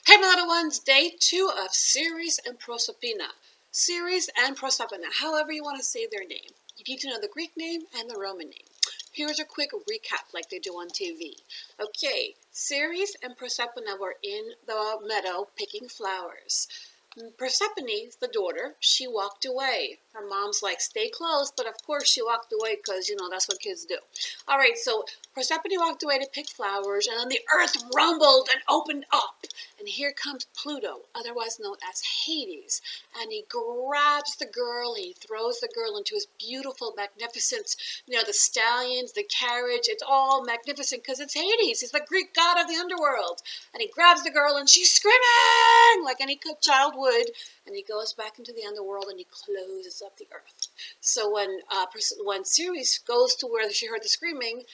Hey my little ones, day 2 of Ceres and Proserpina. Ceres and Proserpina, however you want to say their name. You need to know the Greek name and the Roman name. Here's a quick recap like they do on TV. Okay, Ceres and Proserpina were in the meadow picking flowers. Persephone, the daughter, she walked away. Her mom's like, stay close, but of course she walked away because, that's what kids do. All right, so Persephone walked away to pick flowers, and then the earth rumbled and opened up. And here comes Pluto, otherwise known as Hades. And he grabs the girl, he throws the girl into his beautiful, magnificent, the stallions, the carriage. It's all magnificent because it's Hades. He's the Greek god of the underworld. And he grabs the girl, and she's screaming like any good child would. And he goes back into the underworld, and he closes up the earth. So when Ceres goes to where she heard the screaming,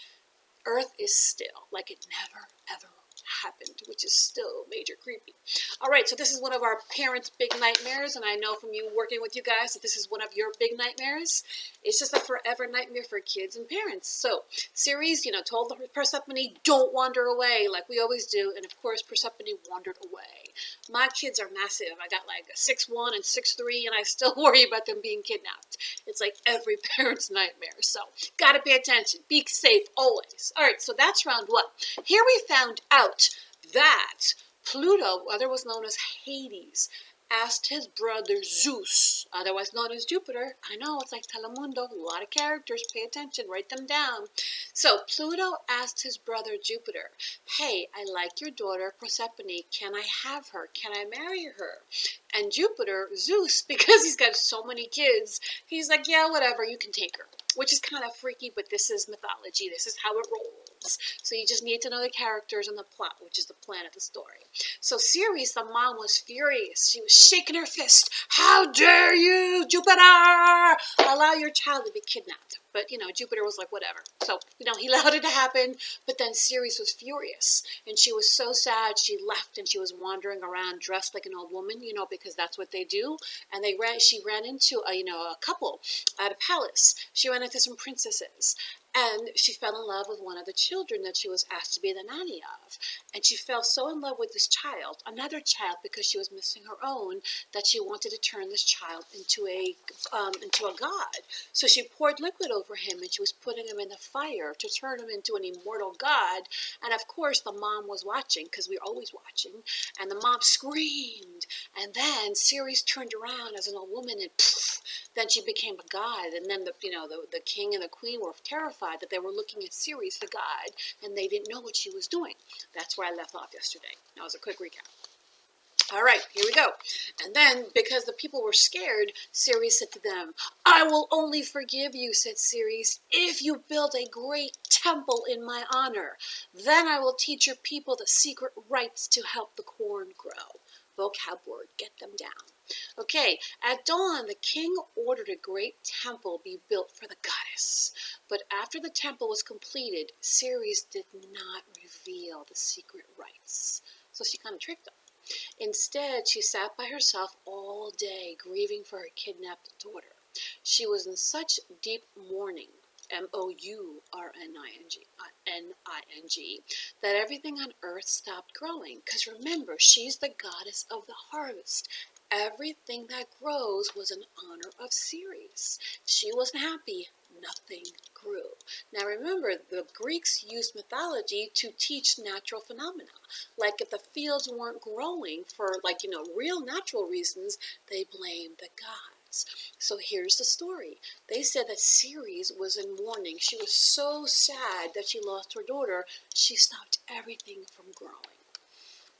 Earth is still, like it never, ever happened, which is still major creepy. All right, so this is one of our parents' big nightmares, and I know from you working with you guys that this is one of your big nightmares. It's just a forever nightmare for kids and parents. So Ceres, told Persephone, don't wander away like we always do, and of course Persephone wandered away. My kids are massive. I got like a 6'1" and 6'3", and I still worry about them being kidnapped. It's like every parent's nightmare. So gotta pay attention. Be safe always. All right, so that's round 1. Here we found out that Pluto, otherwise known as Hades, asked his brother Zeus, otherwise known as Jupiter. I know, it's like Telemundo, a lot of characters, pay attention, write them down. So Pluto asked his brother Jupiter, hey, I like your daughter Proserpine, can I have her? Can I marry her? And Jupiter, Zeus, because he's got so many kids, he's like, yeah, whatever, you can take her. Which is kind of freaky, but this is mythology. This is how it rolls. So you just need to know the characters and the plot, which is the plan of the story. So Ceres, the mom, was furious. She was shaking her fist. How dare you, Jupiter, allow your child to be kidnapped? But, Jupiter was like, whatever. So, he allowed it to happen. But then Ceres was furious. And she was so sad, she left and she was wandering around dressed like an old woman, because that's what they do. And she ran into a couple at a palace. She ran into some princesses. And she fell in love with one of the children that she was asked to be the nanny of. And she fell so in love with this child, another child, because she was missing her own, that she wanted to turn this child into a god. So she poured liquid over him, and she was putting him in the fire to turn him into an immortal god. And of course, the mom was watching, because we're always watching. And the mom screamed. And then Ceres turned around as an old woman, and poof, then she became a god. And then the king and the queen were terrified that they were looking at Ceres, the god, and they didn't know what she was doing. That's where I left off yesterday. That was a quick recap. All right, here we go. And then, because the people were scared, Ceres said to them, I will only forgive you, said Ceres, if you build a great temple in my honor. Then I will teach your people the secret rites to help the corn grow. Vocab word, get them down. Okay, at dawn, the king ordered a great temple be built for the goddess. But after the temple was completed, Ceres did not reveal the secret rites. So she kind of tricked them. Instead, she sat by herself all day, grieving for her kidnapped daughter. She was in such deep mourning, M-O-U-R-N-I-N-G, that everything on earth stopped growing. Because remember, she's the goddess of the harvest. Everything that grows was in honor of Ceres. She wasn't happy. Nothing grew. Now remember, the Greeks used mythology to teach natural phenomena. Like if the fields weren't growing for real natural reasons, they blamed the gods. So here's the story. They said that Ceres was in mourning. She was so sad that she lost her daughter, she stopped everything from growing.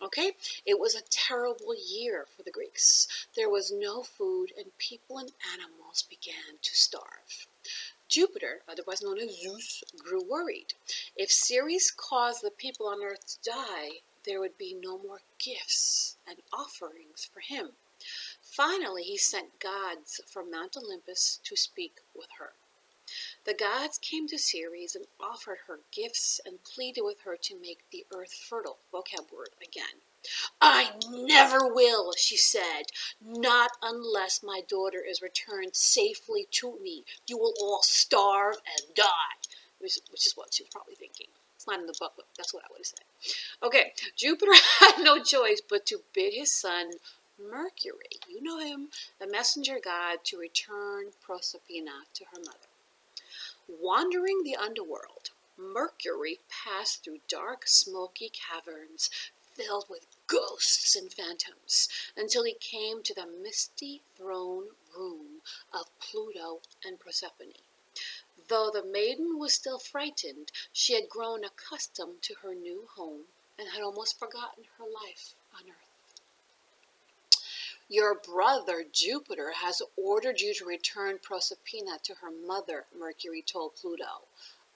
Okay, it was a terrible year for the Greeks. There was no food, and people and animals began to starve. Jupiter, otherwise known as Zeus, grew worried. If Ceres caused the people on earth to die, there would be no more gifts and offerings for him. Finally, he sent gods from Mount Olympus to speak with her. The gods came to Ceres and offered her gifts and pleaded with her to make the earth fertile. Vocab word again. I never will, she said, not unless my daughter is returned safely to me. You will all starve and die, which is what she was probably thinking. It's not in the book, but that's what I would say. Okay, Jupiter had no choice but to bid his son Mercury, you know him, the messenger god, to return Proserpina to her mother. Wandering the underworld, Mercury passed through dark, smoky caverns filled with ghosts and phantoms until he came to the misty throne room of Pluto and Proserpine. Though the maiden was still frightened, she had grown accustomed to her new home and had almost forgotten her life on Earth. Your brother Jupiter has ordered you to return Proserpina to her mother, Mercury told Pluto.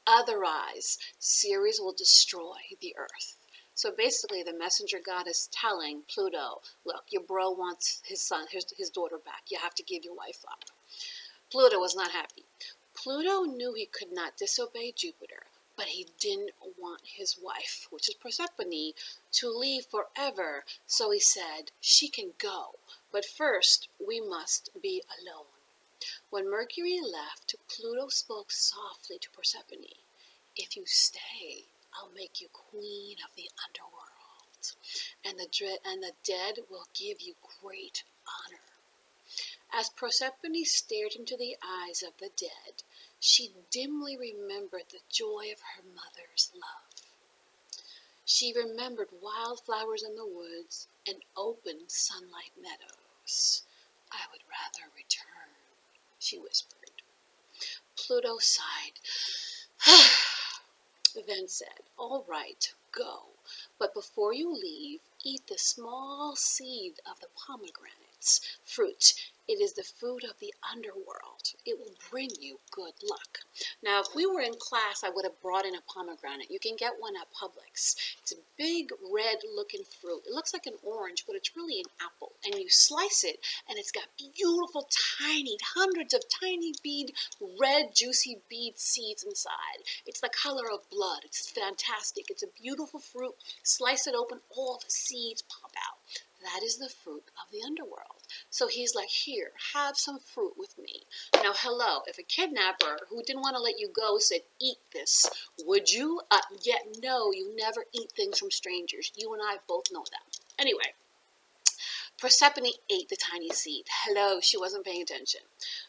Otherwise, Ceres will destroy the Earth. So basically, the messenger god is telling Pluto, look, your bro wants his daughter back. You have to give your wife up. Pluto was not happy. Pluto knew he could not disobey Jupiter, but he didn't want his wife, which is Proserpine, to leave forever. So he said, she can go, but first we must be alone. When Mercury left, Pluto spoke softly to Proserpine. If you stay, I'll make you queen of the underworld, and the dead will give you great honor. As Proserpine stared into the eyes of the dead, she dimly remembered the joy of her mother's love. She remembered wildflowers in the woods and open sunlight meadows. I would rather return, she whispered. Pluto sighed, then said, all right, go, but before you leave, eat the small seed of the pomegranate's fruit. It is the food of the underworld. It will bring you good luck. Now, if we were in class, I would have brought in a pomegranate. You can get one at Publix. It's a big red-looking fruit. It looks like an orange, but it's really an apple. And you slice it, and it's got beautiful, tiny, hundreds of tiny red, juicy bead seeds inside. It's the color of blood. It's fantastic. It's a beautiful fruit. Slice it open, all the seeds pop out. That is the fruit of the underworld. So he's like, here, have some fruit with me. Now, hello, if a kidnapper who didn't want to let you go said, eat this, would you? Yet no, you never eat things from strangers. You and I both know that. Anyway, Proserpine ate the tiny seed. Hello, she wasn't paying attention.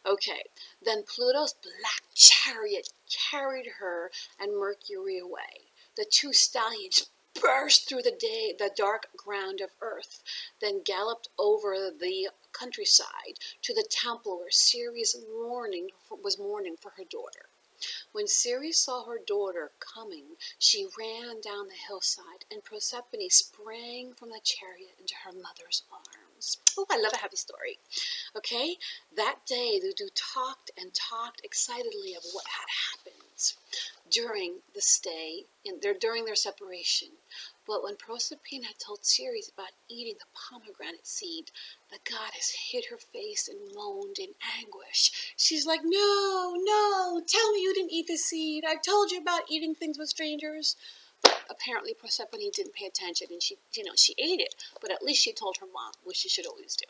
Okay, then Pluto's black chariot carried her and Mercury away. The two stallions burst through the dark ground of Earth, then galloped over the countryside to the temple where Ceres was mourning for her daughter. When Ceres saw her daughter coming, she ran down the hillside, and Proserpine sprang from the chariot into her mother's arms. Oh, I love a happy story. Okay, that day the two talked and talked excitedly of what had happened during their separation. But when Proserpina told Ceres about eating the pomegranate seed, the goddess hid her face and moaned in anguish. She's like, no, tell me you didn't eat the seed. I've told you about eating things with strangers. But apparently Proserpine didn't pay attention, and she ate it. But at least she told her mom, which she should always do.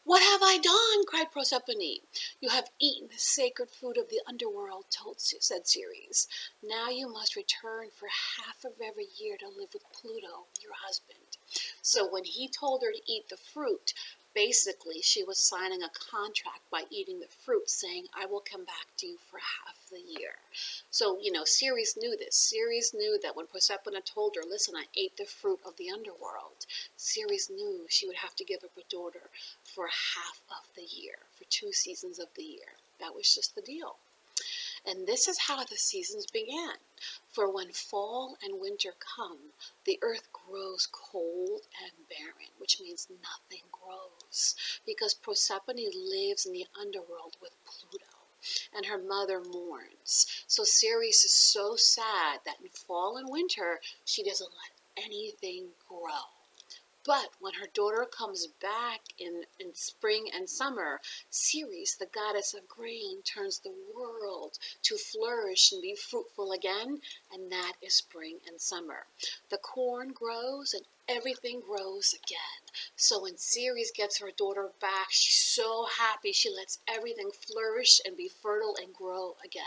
What have I done? Cried Proserpine. You have eaten the sacred food of the underworld, said Ceres. Now you must return for half of every year to live with Pluto, your husband. So when he told her to eat the fruit, basically she was signing a contract by eating the fruit, saying, I will come back to you for half the year. So, Ceres knew this. Ceres knew that when Proserpina told her, listen, I ate the fruit of the underworld, Ceres knew she would have to give up her daughter for half of the year, for 2 seasons of the year. That was just the deal. And this is how the seasons began. For when fall and winter come, the earth grows cold and barren, which means nothing grows, because Proserpine lives in the underworld with Pluto, and her mother mourns. So Ceres is so sad that in fall and winter, she doesn't let anything grow. But when her daughter comes back in spring and summer, Ceres, the goddess of grain, turns the world to flourish and be fruitful again, and that is spring and summer. The corn grows and everything grows again. So when Ceres gets her daughter back, she's so happy she lets everything flourish and be fertile and grow again.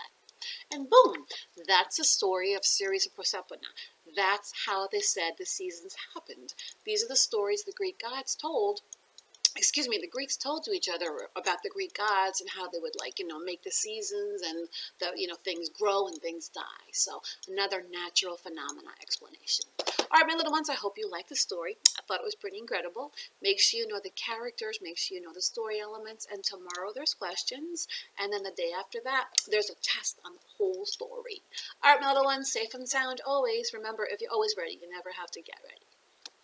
And boom, that's the story of Ceres and Proserpina. That's how they said the seasons happened. These are the stories the Greek gods told. Excuse me, the Greeks told to each other about the Greek gods and how they would, like, make the seasons, and things grow and things die. So another natural phenomena explanation. All right, my little ones, I hope you liked the story. I thought it was pretty incredible. Make sure you know the characters, make sure you know the story elements, and tomorrow there's questions, and then the day after that, there's a test on the whole story. All right, my little ones, safe and sound always. Remember, if you're always ready, you never have to get ready.